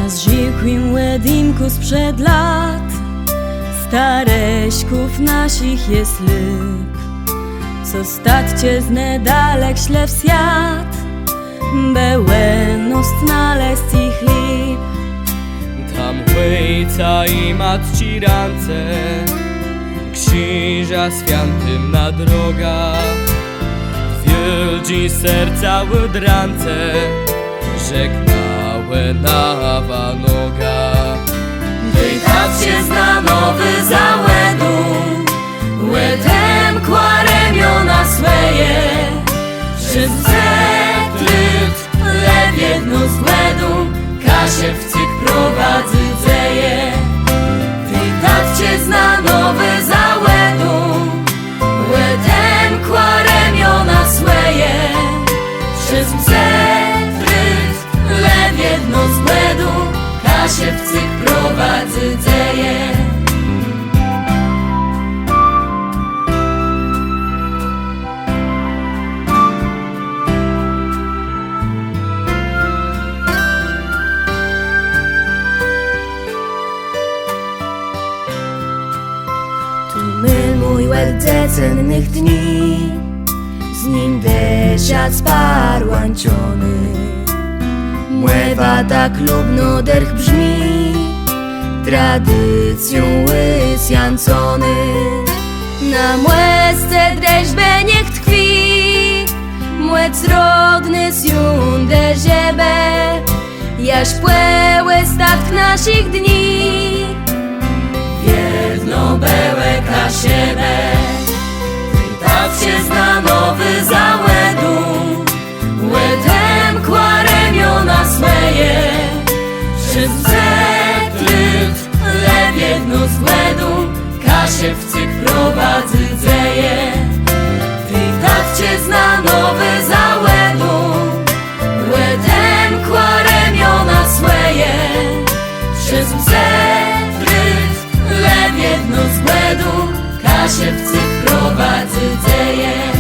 Na zwykłym weddingu sprzed lat stareśków nasich jest lub, co stać cię znedalek śle w świat, bełenost znaleźć ich lip. Tam ojca i matci rance, krzyża świętym na drogach, wielci serca łydrance, żegnałe nawa noga. Wytać się zna nowy załedu, łetem kła remiona swoje, przez zetryt lew jedno z błedu, kasie w cyk prowadzy dzeje. Wytać się zna nowy załedu, łetem kła remiona swoje, przez zetryt lew jedno z błedu, kasie w cyk prowadzy dzeje. Myl mój łeldze cennych dni, z nim desiat sparłanciony. Młewa tak lubno derch brzmi, tradycją łysjancony. Na młesce dreźbę niech tkwi, młec rodny z jundę ziebę, jaś płeły statk naszych dni. Wierno bełeka siebie, tak się zna nowy załedu, łetem kła remiona swoje, przez zetryt lew jedno z błedu, kasie w cyk prowadzy dzeje. Tak się zna nowy załedu, łetem kła remiona swoje, przez zetryt lew jedno z błedu, kasie w cyk prowadzy dzeje.